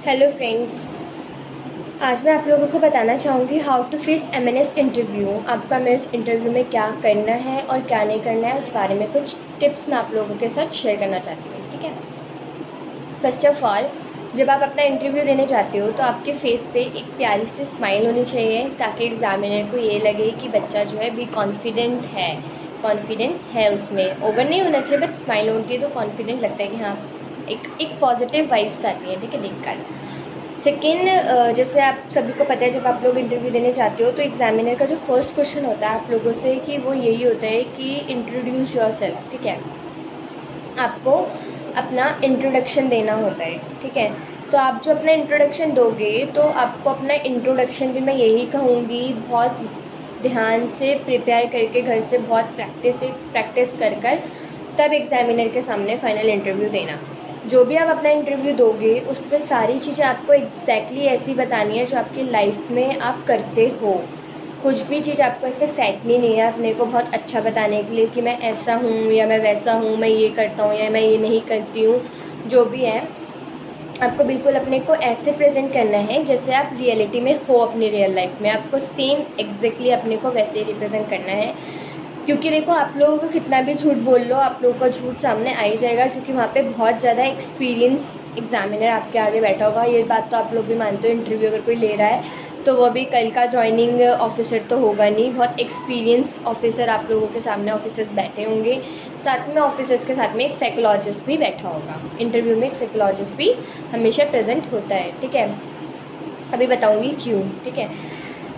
Hello friends, आज मैं आप लोगों को बताना चाहूँगी how to face MNS interview. आपका एमएनएस इंटरव्यू में क्या करना है और क्या नहीं करना है, उस बारे में कुछ टिप्स मैं आप लोगों के साथ शेयर करना चाहती हूँ। ठीक है, फर्स्ट ऑफ ऑल, जब आप अपना इंटरव्यू देने जाते हो तो आपके फेस पे एक प्यारी सी स्माइल होनी चाहिए, ताकि एग्जामिनर को ये लगे कि बच्चा जो है भी कॉन्फिडेंस है उसमें। ओवर नहीं होना चाहिए, बट स्माइल होती है तो कॉन्फिडेंट लगता है कि हाँ, एक पॉजिटिव वाइब्स आती है। ठीक है, देखकर। सेकेंड, जैसे आप सभी को पता है, जब आप लोग इंटरव्यू देने जाते हो तो एग्जामिनर का जो फर्स्ट क्वेश्चन होता है आप लोगों से, कि वो यही होता है कि इंट्रोड्यूस योर सेल्फ। ठीक है, आपको अपना इंट्रोडक्शन देना होता है। ठीक है, तो आप जो अपना इंट्रोडक्शन दोगे तो आपको अपना इंट्रोडक्शन भी मैं यही कहूँगी, बहुत ध्यान से प्रिपेयर करके घर से बहुत प्रैक्टिस कर तब एग्जामिनर के सामने फ़ाइनल इंटरव्यू देना। जो भी आप अपना इंटरव्यू दोगे उस पर सारी चीज़ें आपको एग्जैक्टली ऐसी बतानी है जो आपकी लाइफ में आप करते हो। कुछ भी चीज़ आपको ऐसे फेंकनी नहीं है अपने को बहुत अच्छा बताने के लिए कि मैं ऐसा हूँ या मैं वैसा हूँ, मैं ये करता हूँ या मैं ये नहीं करती हूँ। जो भी है, आपको बिल्कुल अपने को ऐसे प्रेजेंट करना है जैसे आप रियलिटी में हो। अपनी रियल लाइफ में आपको सेम एग्जैक्टली अपने को वैसे ही रिप्रेजेंट करना है। क्योंकि देखो, आप लोगों को कितना भी झूठ बोल लो, आप लोगों का झूठ सामने आ ही जाएगा, क्योंकि वहाँ पे बहुत ज़्यादा एक्सपीरियंस एग्जामिनर आपके आगे बैठा होगा। ये बात तो आप लोग भी मानते हो, इंटरव्यू अगर कोई ले रहा है तो वो भी कल का जॉइनिंग ऑफिसर तो होगा नहीं, बहुत एक्सपीरियंस ऑफिसर आप लोगों के सामने ऑफिसर्स बैठे होंगे। साथ में ऑफिसर्स के साथ में एक साइकोलॉजिस्ट भी बैठा होगा। इंटरव्यू में एक साइकोलॉजिस्ट भी हमेशा प्रेजेंट होता है। ठीक है, अभी बताऊँगी क्यों। ठीक है,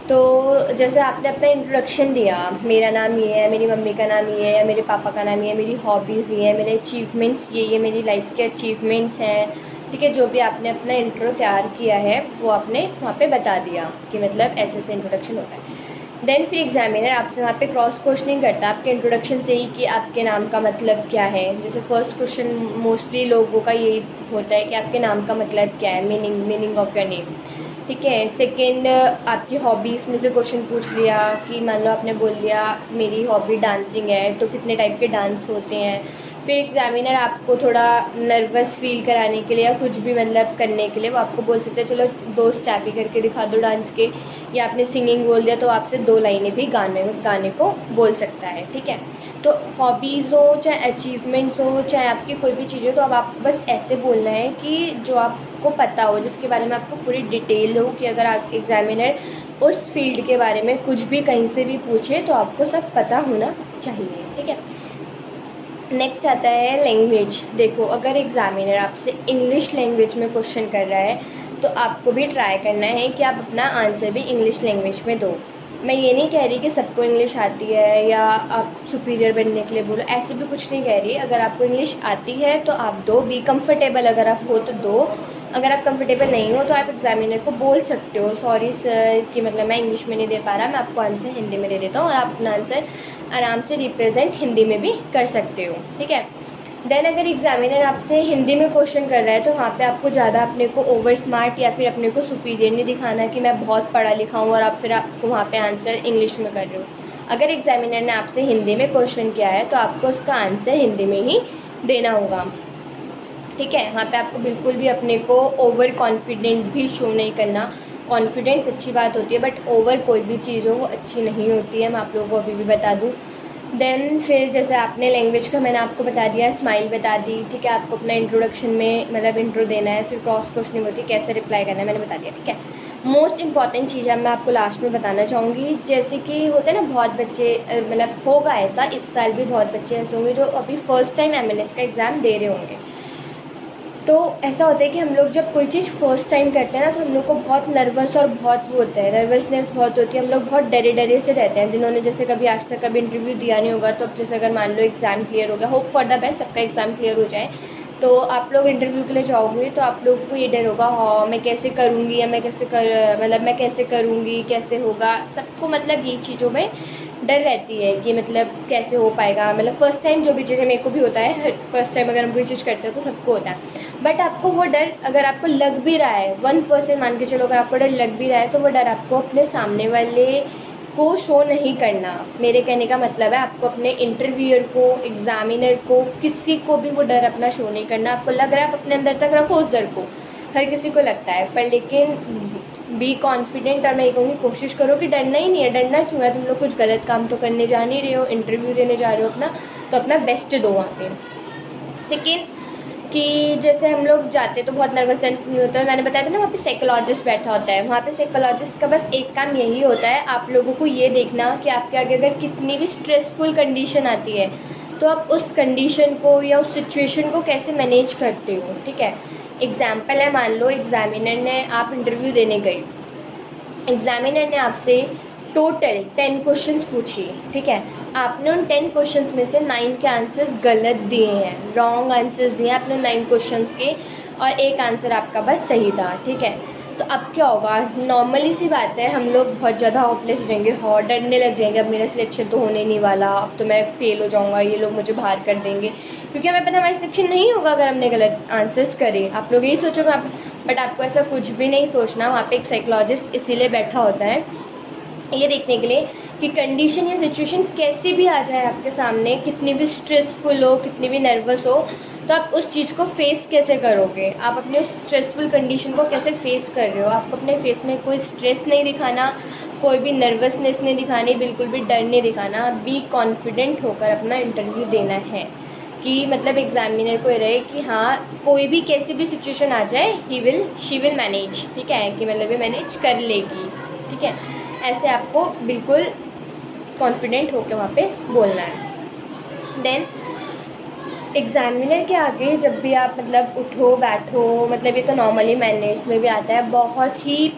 तो जैसे आपने अपना इंट्रोडक्शन दिया, मेरा नाम ये है, मेरी मम्मी का नाम ये है, मेरे पापा का नाम ये है, मेरी हॉबीज़ ये है, मेरे अचीवमेंट्स ये मेरी लाइफ के अचीवमेंट्स हैं। ठीक है, जो भी आपने अपना इंट्रो तैयार किया है वो आपने वहाँ पे बता दिया कि मतलब ऐसे ऐसे इंट्रोडक्शन होता है। देन फिर एग्जामिनर आपसे वहाँ पे क्रॉस क्वेश्चनिंग करता है आपके इंट्रोडक्शन से ही कि आपके नाम का मतलब क्या है। जैसे फर्स्ट क्वेश्चन मोस्टली लोगों का यही होता है कि आपके नाम का मतलब क्या है, मीनिंग ऑफ योर नेम। ठीक है, सेकंड, आपकी हॉबीज़ में से क्वेश्चन पूछ लिया कि मान लो आपने बोल दिया मेरी हॉबी डांसिंग है, तो कितने टाइप के डांस होते हैं। फिर एग्जामिनर आपको थोड़ा नर्वस फील कराने के लिए या कुछ भी मतलब करने के लिए वो आपको बोल सकते हैं चलो 2 स्टेप ही करके दिखा दो डांस के, या आपने सिंगिंग बोल दिया तो आपसे 2 लाइनें भी गाने को बोल सकता है। ठीक है, तो हॉबीज़ हो चाहे अचीवमेंट्स हो चाहे आपकी कोई भी चीज़ हो, तो अब आपको बस ऐसे बोलना है कि जो आपको पता हो, जिसके बारे में आपको पूरी डिटेल हो, कि अगर आप एग्जामिनर उस फील्ड के बारे में कुछ भी कहीं से भी पूछे तो आपको सब पता होना चाहिए। ठीक है, नेक्स्ट आता है लैंग्वेज। देखो, अगर एग्जामिनर आपसे इंग्लिश लैंग्वेज में क्वेश्चन कर रहा है तो आपको भी ट्राई करना है कि आप अपना आंसर भी इंग्लिश लैंग्वेज में दो। मैं ये नहीं कह रही कि सबको इंग्लिश आती है या आप सुपीरियर बनने के लिए बोलो, ऐसे भी कुछ नहीं कह रही। अगर आपको इंग्लिश आती है तो आप दो, भी कंफर्टेबल अगर आप हो तो दो। अगर आप कंफर्टेबल नहीं हो तो आप एग्जामिनर को बोल सकते हो सॉरी सर कि मतलब मैं इंग्लिश में नहीं दे पा रहा, मैं आपको आंसर हिंदी में दे देता हूँ, और आप अपना आंसर आराम से रिप्रेजेंट हिंदी में भी कर सकते हो। ठीक है, देन अगर एग्जामिनर आपसे हिंदी में क्वेश्चन कर रहा है तो वहाँ पे आपको ज़्यादा अपने को ओवर स्मार्ट या फिर अपने को सुपीरियर नहीं दिखाना कि मैं बहुत पढ़ा लिखा हूँ और आपको वहाँ पे आंसर इंग्लिश में कर रहे हो। अगर एग्जामिनर ने आपसे हिंदी में क्वेश्चन किया है तो आपको उसका आंसर हिंदी में ही देना होगा। ठीक है, वहाँ पे आपको बिल्कुल भी अपने को ओवर कॉन्फिडेंट भी शो नहीं करना। कॉन्फिडेंस अच्छी बात होती है, बट ओवर कोई भी चीज़ हो वो अच्छी नहीं होती है, मैं आप लोगों को अभी भी बता दूँ। देन फिर जैसे आपने लैंग्वेज का मैंने आपको बता दिया, स्माइल बता दी। ठीक है, आपको अपना इंट्रोडक्शन में मतलब इंट्रो देना है, फिर क्रॉस क्वेश्चनिंग होती है, कैसे रिप्लाई करना है, मैंने बता दिया। ठीक है, मोस्ट इंपॉर्टेंट चीज़ है मैं आपको लास्ट में बताना चाहूँगी। जैसे कि होते हैं ना बहुत बच्चे, मतलब होगा ऐसा, इस साल भी बहुत बच्चे ऐसे होंगे जो अभी फर्स्ट टाइम एमएनएस का एग्ज़ाम दे रहे होंगे। तो ऐसा होता है कि हम लोग जब कोई चीज़ फ़र्स्ट टाइम करते हैं ना तो हम लोग को बहुत नर्वस और बहुत वो होता है, नर्वसनेस बहुत होती है। हम लोग बहुत डरे से रहते हैं, जिन्होंने जैसे कभी आज तक कभी इंटरव्यू दिया नहीं होगा। तो अब जैसे अगर मान लो एग्ज़ाम क्लियर हो गया, होप फॉर द बेस्ट सबका एग्ज़ाम क्लियर हो जाए, तो आप लोग इंटरव्यू के लिए जाओगे तो आप लोगों को ये डर होगा, हाँ मैं कैसे करूँगी, या मैं कैसे करूँगी, कैसे होगा। सबको मतलब ये चीज़ों में डर रहती है कि मतलब कैसे हो पाएगा। मतलब फ़र्स्ट टाइम जो भी चीज़ें, मेरे को भी होता है, फर्स्ट टाइम अगर हम कोई चीज़ करते हैं तो सबको होता है। बट आपको वो डर अगर आपको लग भी रहा है, 1% मान के चलो, अगर आपको डर लग भी रहा है तो वो डर आपको अपने सामने वाले को शो नहीं करना। मेरे कहने का मतलब है आपको अपने इंटरव्यूअर को, एग्जामिनर को, किसी को भी वो डर अपना शो नहीं करना। आपको लग रहा है आप अपने अंदर तक रखो उस डर को, हर किसी को लगता है, पर लेकिन बी कॉन्फिडेंट। और मैं ये कहूँगी कोशिश करो कि डरना ही नहीं है। डरना क्यों है? तुम लोग कुछ गलत काम तो करने जा नहीं रहे हो, इंटरव्यू देने जा रहे हो अपना, तो अपना बेस्ट दो वहाँ पे। सेकेंड कि जैसे हम लोग जाते तो बहुत नर्वस सेंस नहीं होता है। मैंने बताया था ना, वहाँ पे साइकोलॉजिस्ट बैठा होता है। वहाँ पे साइकोलॉजिस्ट का बस एक काम यही होता है, आप लोगों को ये देखना कि आपके आगे अगर कितनी भी स्ट्रेसफुल कंडीशन आती है तो आप उस कंडीशन को या उस सिचुएशन को कैसे मैनेज करते हो। ठीक है, एग्जाम्पल है, मान लो एग्जामिनर ने, आप इंटरव्यू देने गए, एग्जामिनर ने आपसे टोटल 10 क्वेश्चंस पूछी। ठीक है, आपने उन 10 क्वेश्चंस में से 9 के आंसर्स गलत दिए हैं, रॉन्ग आंसर्स दिए आपने 9 क्वेश्चंस के, और एक आंसर आपका बस सही था। ठीक है, तो अब क्या होगा? नॉर्मली सी बात है, हम लोग बहुत ज़्यादा होपलेस हो जाएंगे, और डरने लग जाएंगे, अब मेरा सिलेक्शन तो होने नहीं वाला, अब तो मैं फेल हो जाऊंगा, ये लोग मुझे बाहर कर देंगे, क्योंकि हमें पता हमारा सिलेक्शन नहीं होगा अगर हमने गलत आंसर्स करे। आप लोग यही सोचोगे आप, बट आपको ऐसा कुछ भी नहीं सोचना। वहाँ पे एक साइकोलॉजिस्ट इसीलिए बैठा होता है, ये देखने के लिए कि कंडीशन या सिचुएशन कैसी भी आ जाए आपके सामने, कितनी भी स्ट्रेसफुल हो, कितनी भी नर्वस हो, तो आप उस चीज़ को फेस कैसे करोगे, आप अपने उस स्ट्रेसफुल कंडीशन को कैसे फेस कर रहे हो। आपको अपने फेस में कोई स्ट्रेस नहीं दिखाना, कोई भी नर्वसनेस नहीं दिखानी, बिल्कुल भी डर नहीं दिखाना। बी कॉन्फिडेंट होकर अपना इंटरव्यू देना है, कि मतलब एग्जामिनर को रहे कि हाँ कोई भी कैसी भी सिचुएशन आ जाए, शी विल मैनेज। ठीक है, कि मतलब ये मैनेज कर लेगी। ठीक है, ऐसे आपको बिल्कुल कॉन्फिडेंट होकर वहाँ पे बोलना है। देन एग्जामिनर के आगे जब भी आप मतलब उठो बैठो, मतलब ये तो नॉर्मली मैनेज में भी आता है, बहुत ही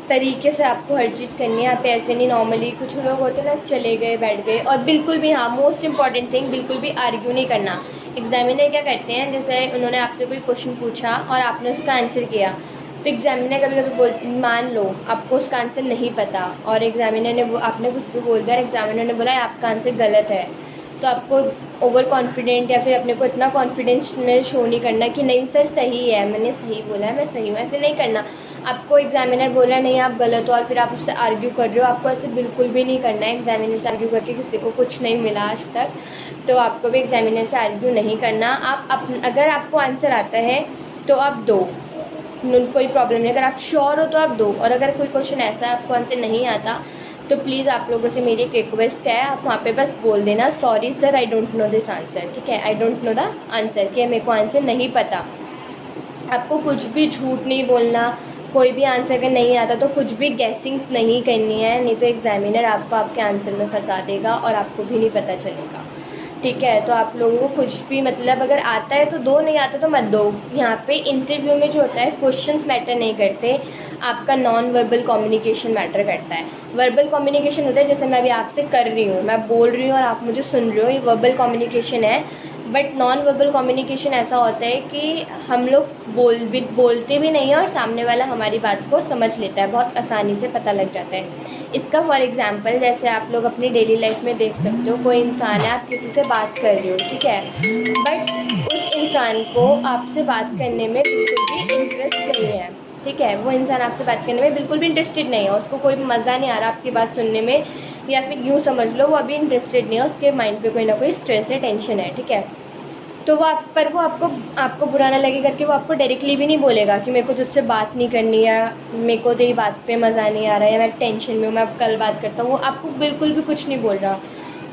तरीके से आपको हर चीज़ करनी है। यहाँ पे ऐसे नहीं नॉर्मली कुछ लोग होते हैं ना, चले गए बैठ गए, और बिल्कुल भी, हाँ मोस्ट इंपॉर्टेंट थिंग, बिल्कुल भी आर्ग्यू नहीं करना। एग्जामिनर क्या करते हैं, जैसे उन्होंने आपसे कोई क्वेश्चन पूछा और आपने उसका आंसर किया, तो एग्जामिनर कभी कभी मान लो आपको उसका आंसर नहीं पता और एग्जामिनर ने आपने कुछ भी बोल दिया, एग्जामिनर ने बोला आपका आंसर गलत है, तो आपको ओवर कॉन्फिडेंट या फिर अपने को इतना कॉन्फिडेंस में शो नहीं करना कि नहीं सर सही है, मैंने सही बोला है, मैं सही हूँ, ऐसे नहीं करना। आपको एग्जामिनर बोल रहा है नहीं आप गलत हो और फिर आप उससे आर्ग्यू कर रहे हो, आपको ऐसे बिल्कुल भी नहीं करना है। एग्जामिनर से आर्ग्यू करके किसी को कुछ नहीं मिला आज तक, तो आपको भी एग्जामिनर से आर्ग्यू नहीं करना। आप अगर आपको आंसर आता है तो आप दो, कोई प्रॉब्लम नहीं। अगर आप श्योर हो तो आप दो, और अगर कोई क्वेश्चन ऐसा आपको आंसर नहीं आता तो प्लीज़ आप लोगों से मेरी एक रिक्वेस्ट है, आप वहाँ पे बस बोल देना sorry sir I don't know this answer. ठीक है, I don't know the answer, कि मेरे को आंसर नहीं पता। आपको कुछ भी झूठ नहीं बोलना, कोई भी आंसर अगर नहीं आता तो कुछ भी गैसिंग्स नहीं करनी है, नहीं तो एग्जामिनर आपको आपके आंसर में फंसा देगा और आपको भी नहीं पता चलेगा। ठीक है, तो आप लोगों को कुछ भी मतलब अगर आता है तो दो, नहीं आता तो मत दो। यहाँ पे इंटरव्यू में जो होता है क्वेश्चंस मैटर नहीं करते, आपका नॉन वर्बल कम्युनिकेशन मैटर करता है। वर्बल कम्युनिकेशन होता है जैसे मैं अभी आपसे कर रही हूँ, मैं बोल रही हूँ और आप मुझे सुन रहे हो, ये वर्बल कम्युनिकेशन है। बट नॉन वर्बल कम्युनिकेशन ऐसा होता है कि हम लोग बोलते भी नहीं हैं और सामने वाला हमारी बात को समझ लेता है, बहुत आसानी से पता लग जाता है। इसका फॉर एग्जांपल जैसे आप लोग अपनी डेली लाइफ में देख सकते हो, कोई इंसान है, आप किसी से बात कर रहे हो, ठीक है, बट उस इंसान को आपसे बात करने में बिल्कुल भी इंटरेस्ट नहीं है। ठीक है, वो इंसान आपसे बात करने में बिल्कुल भी इंटरेस्टेड नहीं है, उसको कोई मज़ा नहीं आ रहा आपकी बात सुनने में, या फिर यूँ समझ लो वो अभी इंटरेस्टेड नहीं है, उसके माइंड पे कोई ना कोई स्ट्रेस है, टेंशन है। ठीक है, तो वो आपको बुरा ना लगे करके वो आपको डायरेक्टली भी नहीं बोलेगा कि मेरे को तुझसे बात नहीं करनी, या मेरे को तेरी बात पे मज़ा नहीं आ रहा है, या मैं टेंशन में हूँ, मैं अब कल बात करता हूँ। वो आपको बिल्कुल भी कुछ नहीं बोल रहा,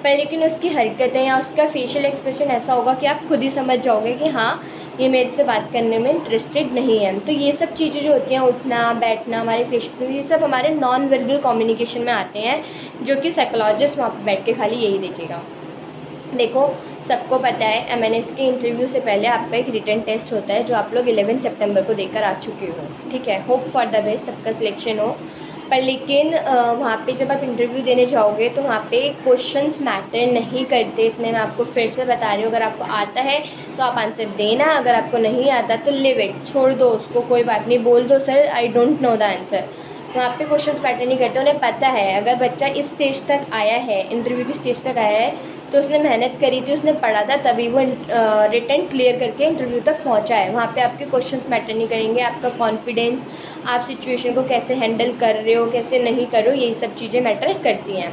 पर लेकिन उसकी हरकतें या उसका फेशियल एक्सप्रेशन ऐसा होगा कि आप खुद ही समझ जाओगे कि हाँ ये मेरे से बात करने में इंटरेस्टेड नहीं है। तो ये सब चीज़ें जो होती हैं, उठना बैठना, हमारे फेशियल, ये सब हमारे नॉन वर्बल कम्युनिकेशन में आते हैं, जो कि साइकोलॉजिस्ट वहाँ पर बैठ के खाली यही देखेगा। देखो सबको पता है एमएनएस के इंटरव्यू से पहले आपका एक रिटन टेस्ट होता है जो आप लोग 11 सितंबर को देकर आ चुके हो। ठीक है, होप फॉर द बेस्ट, सबका सिलेक्शन हो। पर लेकिन वहाँ पे जब आप इंटरव्यू देने जाओगे तो वहाँ पे क्वेश्चंस मैटर नहीं करते, इतने मैं आपको फिर से बता रही हूँ। अगर आपको आता है तो आप आंसर देना, अगर आपको नहीं आता तो लिव इट, छोड़ दो उसको, कोई बात नहीं, बोल दो sir I don't know the answer, वहाँ पे क्वेश्चंस मैटर नहीं करते। उन्हें पता है अगर बच्चा इस स्टेज तक आया है, इंटरव्यू की स्टेज तक आया है, तो उसने मेहनत करी थी, उसने पढ़ा था, तभी वो रिटन क्लियर करके इंटरव्यू तक पहुँचा है। वहाँ पे आपके क्वेश्चंस मैटर नहीं करेंगे, आपका कॉन्फिडेंस, आप सिचुएशन को कैसे हैंडल कर रहे हो, कैसे नहीं कर रहे हो, यही सब चीज़ें मैटर करती हैं।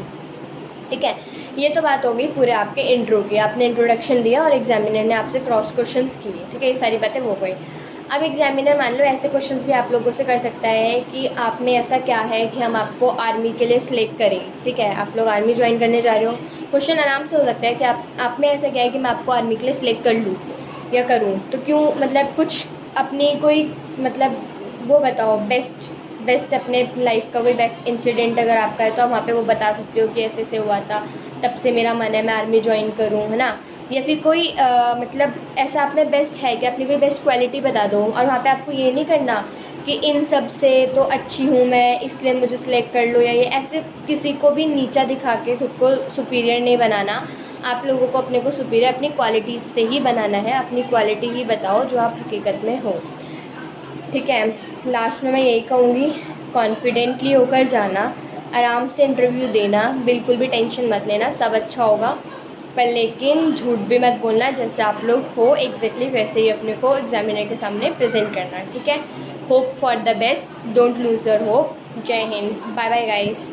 ठीक है, ये तो बात हो गई पूरे आपके इंट्रो की। आपने इंट्रोडक्शन दिया और एग्जामिनर ने आपसे क्रॉस क्वेश्चंस किए। ठीक है, ये सारी बातें हो गई। अब एग्जामिनर मान लो ऐसे क्वेश्चंस भी आप लोगों से कर सकता है कि आप में ऐसा क्या है कि हम आपको आर्मी के लिए सिलेक्ट करें। ठीक है, आप लोग आर्मी ज्वाइन करने जा रहे हो, क्वेश्चन आराम से हो सकता है कि आप में ऐसा क्या है कि मैं आपको आर्मी के लिए सिलेक्ट कर लूँ या करूँ, तो क्यों, मतलब कुछ अपनी कोई मतलब वो बताओ, बेस्ट अपने लाइफ का कोई बेस्ट इंसिडेंट अगर आपका है तो आप वहाँ पे वो बता सकते हो कि ऐसे ऐसे हुआ था, तब से मेरा मन है मैं आर्मी ज्वाइन करूँ, है ना। या फिर कोई मतलब ऐसा आप में बेस्ट है कि अपनी कोई बेस्ट क्वालिटी बता दो, और वहाँ पे आपको ये नहीं करना कि इन सब से तो अच्छी हूँ मैं इसलिए मुझे सिलेक्ट कर लो, या ये ऐसे किसी को भी नीचा दिखा के खुद को सुपीरियर नहीं बनाना। आप लोगों को अपने को सुपीरियर अपनी क्वालिटी से ही बनाना है, अपनी क्वालिटी ही बताओ जो आप हकीकत में हो। ठीक है, लास्ट में मैं यही कहूँगी, कॉन्फिडेंटली होकर जाना, आराम से इंटरव्यू देना, बिल्कुल भी टेंशन मत लेना, सब अच्छा होगा। पर लेकिन झूठ भी मत बोलना, जैसे आप लोग हो एग्जैक्टली वैसे ही अपने को एग्जामिनर के सामने प्रेजेंट करना। ठीक है, hope for the best, don't lose your hope. जय हिंद, बाय बाय गाइस।